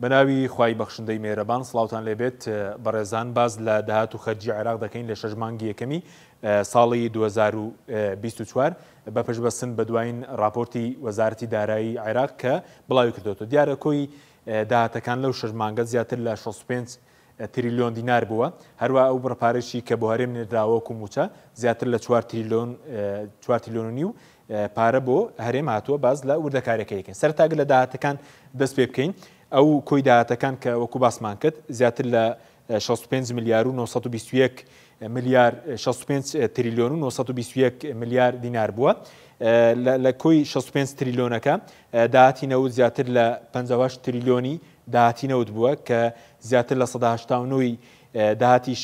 بەناوی خوای بەخشندەی مێرەبان سڵاوتان لێبێت بەڕێزان باز لە داهات و خەرجی عێراق دەکەین لە 6 مانگی یەکەمی ساڵی 2024 بەپشبەستن بە دوایین راپۆرتی وەزارەتی دارایی عێراق کە بڵاوی کردوەوە. دیارە کۆی داهاتەکان لەو 6 مانگە زیاتر لە 65 تریلیۆن دینار بووە، هەروە ئەو بڕپارێکی کە بۆ هەرێم نێردراوە کوموچە زیاتر لە 4 تریلیۆن و نیو پارە بۆ هەرێم هاتووە. باز لە وردەکارەکە یەکەین سەرتاگە لە داهاتەکان دەست پێ بکەین. ئەو کۆی داهاتەکان کە وەکو باسمان کرد زیاتر لە 65 میلیار و 921 میلیار 65 تریلیۆن و 921 میلیار دینار بووە. لە کۆی 65 تریلیۆنەکە داهاتی نەوت زیاتر لە 58 تریلیۆنی داهاتی نەوت بووە کە زیاتر لە 1970 داهاتی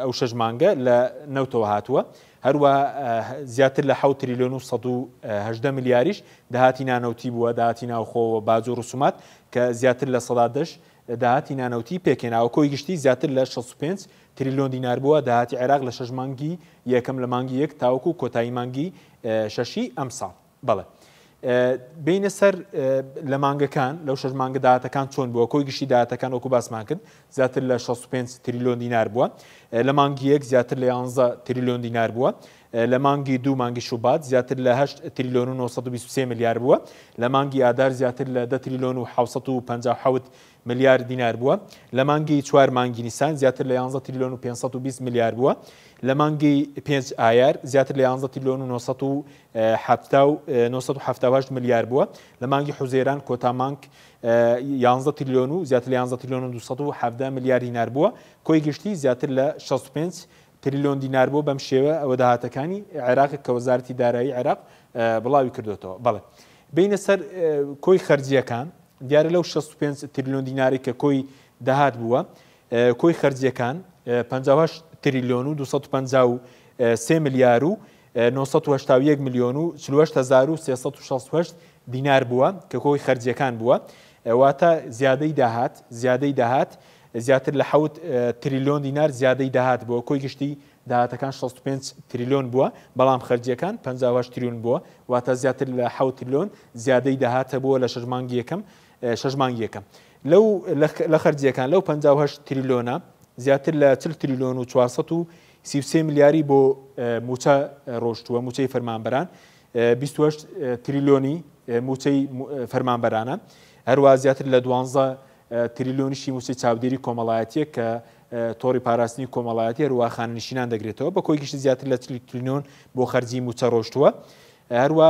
ئەو 6 مانگە لە نەوتەوە هاتووە. هەروە زیاتر لە 7 تریلیۆن و 118 میلیاریش داهاتی نانەوتی بووە، داهاتی ناوخۆوە باج و ڕسومات کە زیاتر لە 110 داهاتی نانەوتی پێکێناوە. کۆی گشتی زیاتر لە 65 تریلیۆن دینار بووە داهاتی عێراق لە 6 مانگی یەکەم لە مانگی یەک تاوەکو کۆتایی مانگی شەشی ئەم ساڵ. بەڵێ بینە سەر لە مانگەکان لەو 6 مانگە داهاتەکان چۆن بووە. کۆی گشتی داهاتەکان وەکو باسمان کرد زیاتر لە 65 تریلیۆن دینار بووە، لە مانگی یەک زیاتر لە 11 تریلیۆن دینار بووە، لە مانگی دوو مانگی شوبات زیاتر لە 8 تریلیۆن و 923 میلیار بووە، لە مانگی ئادار زیاتر لە 10 تریلیۆن و 757 میلیار دینار بووە، لە مانگی 4 مانگی نیسان زیاتر لە 11 تریلیۆن و 520 میلیار بووە، لە مانگی 5 ئایار زیاتر لە 11 تریلیۆن و 978 میلیار بووە، لە مانگی حوزێران کۆتا مانگ 11 تریلیۆن و زیاتر لە 11 تریلیۆن و 270 میلیار دینار بووە. کۆی گشتی زیاتر لە 65 تریلیۆن دینار بوو. بەم شێوە ئەوە داهاتەکانی عێراق کە وەزارەتی دارایی عێراق بڵاوی کردوێتەوە. بەڵێ بینە سەر کۆی خەرجیەکان دیارە لەو 65 تریلیۆن دیناری کە کۆی داهات بووە، کۆی خەرجیەکان 58 تریلیۆن و 253 میلیار و 981 میلیۆن و 48368 دینار بووە کە کۆی خەرجیەکان بووە. واتە زیادەی داهات زیاتر لە 7 تریلیۆن دینار زیادەی داهات بووە. کۆی گشتی داهاتەکان 65 تریلیۆن بووە بەڵام خەرجیەکان 58 تریلیۆن بووە، واتە زیاتر لە 7 تریلیۆن زیادەی داهاتە بووە لە 6 مانگی یەکەم. لە خەرجیەکان لەو 58 تریلیۆنە زیاتر لە 40 تریلیۆن و 433 میلیاری بۆ موچە ڕۆشتووە، موچەی فەرمانبەران، 28 تریلیۆنی موچەی فەرمانبەرانە، هەروە زیاتر لە 12 تریلیۆنیشی موچەی چاودێری کۆمەڵایەتیە کە تۆڕی پاراستنی کۆمەڵایەتی هەروە خاننشینان دەگرێتەوە. بە کۆی گشتی زیاتر لە 40 تریلیۆن بۆ خەرجی موچە ڕۆشتووە، هەروە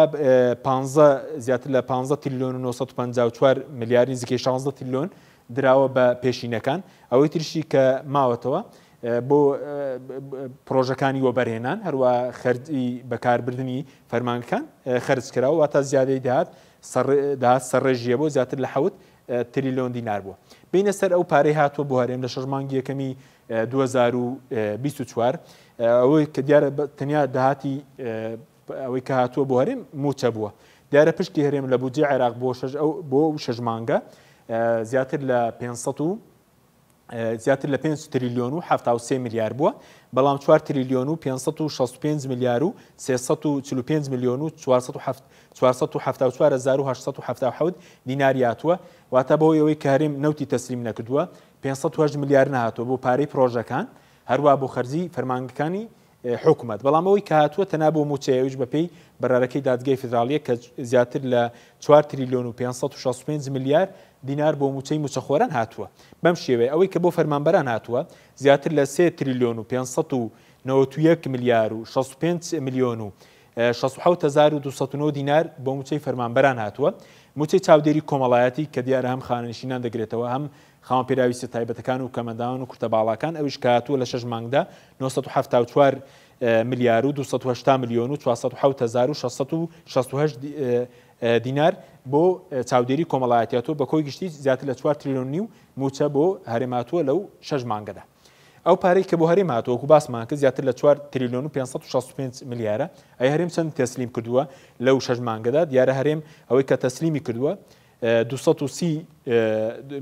زیاتر لە 15 تریلیۆن و 954 میلیاری نزیکەی 16 تریلیۆن دراوە بە پێشینەکان. ئەوەی ترشی کە ماوەتەوە بۆ پرۆژەکانی وەبەرهێنان هەروە خەرجی بەکاربردننی فەرمانەکان خەرج کراوە، واتە زیادەی داهات سەرڕێژیە بۆ زیاتر لە 7 تریلیۆن دینار بووە. بینە سەر ئەو پارەی هاتووە بۆ هەرێم لە 6 مانگی یەکەمی 2024 ئەوەی کە دیارە تەنیا داهاتی ئەوەی کە هاتووە بۆ هەرێم موچە بووە. دیارە پشتی هەرێم لە بودجێ عێراق بۆ 6 مانگە زیاتر لە 5 تریلیۆن و 73 میلیار بووە، بەڵام 4 تریلیۆن و 565 میلیار و 345 میلیۆن و 474,877 دیناری هاتووە. واتە بۆ ئەوەی کە هەرێم نەوتی تەسلیم نەکردووە 508 میلیار نهاتووە بۆ پارەی پرۆژەکان هەروە بۆ خەرجی فەرمانگەکانی حکوومەت، بەڵام ئەوەی کە هاتووە تەنیا بۆ موچەیەویش بەپێی بەرارەکەی دادگای فیدراڵیە کە زیاتر لە 4 تریلیۆن و 565 میلیار دینار بۆ موچەی موچەخۆران هاتووە. بەم شێوەیە ئەوەی کە بۆ فەرمانبەران هاتووە زیاتر لە 3 تریلیۆن و 591 میلیار و 65 میلیۆن و 67209 دینار بۆ موچەی فەرمانبەران هاتووە. موچەی چاودێری کۆمەڵایەتی کە دیارە هەم خاننشینان دەگرێتەوە هەم خاوەن پێراویستە تایبەتەکان و کەمەنداوان و کورتەباڵاکان ئەویش کە هاتووە لە 6 مانگدا 974 میلیار و 280 میلیۆن و 406,668 دینار بۆ چاودێری کۆمەڵایەتیاتەوە بە کۆی گشتی زیاتر لە 4 تریلیۆن نیو موچە بۆ هەرێماتووە لەو 6 مانگەدا. ئەو پارەی کە بۆ هەرێم هاتووە باسمان کە زیاتر لە 4 تریلیۆن و 565 میلیارە. ئەی هەرێم چەند تەسلیم کردووە لەو 6 مانگەدا؟ دیارە هەرێم ئەوەی کە تەسلیمی کردووە 230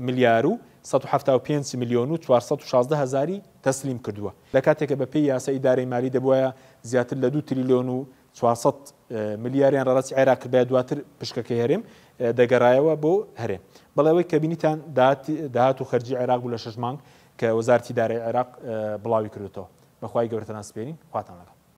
میلیار و 175 میلیۆن و 416 هزاری تەسلیم کردووە، لە کاتێکە بە پێی یاسای ئیدارەی مالی دەبووایە زیاتر لە 2 تریلیۆن و 400 ملیاریان ڕاستی عێراق بە دواتر پشکەکەی هەرێم دەگەڕایەوە بۆ هەرێم بەڵێەوەی کە بینیتان داهات و خەرجی عێراق بوو لە 6 مانگ کە وەزارەتی دارایی عێراق بڵاوی کردوتەوە بەخوای گەورەتە ناسپێرین خواتان لەگەڵ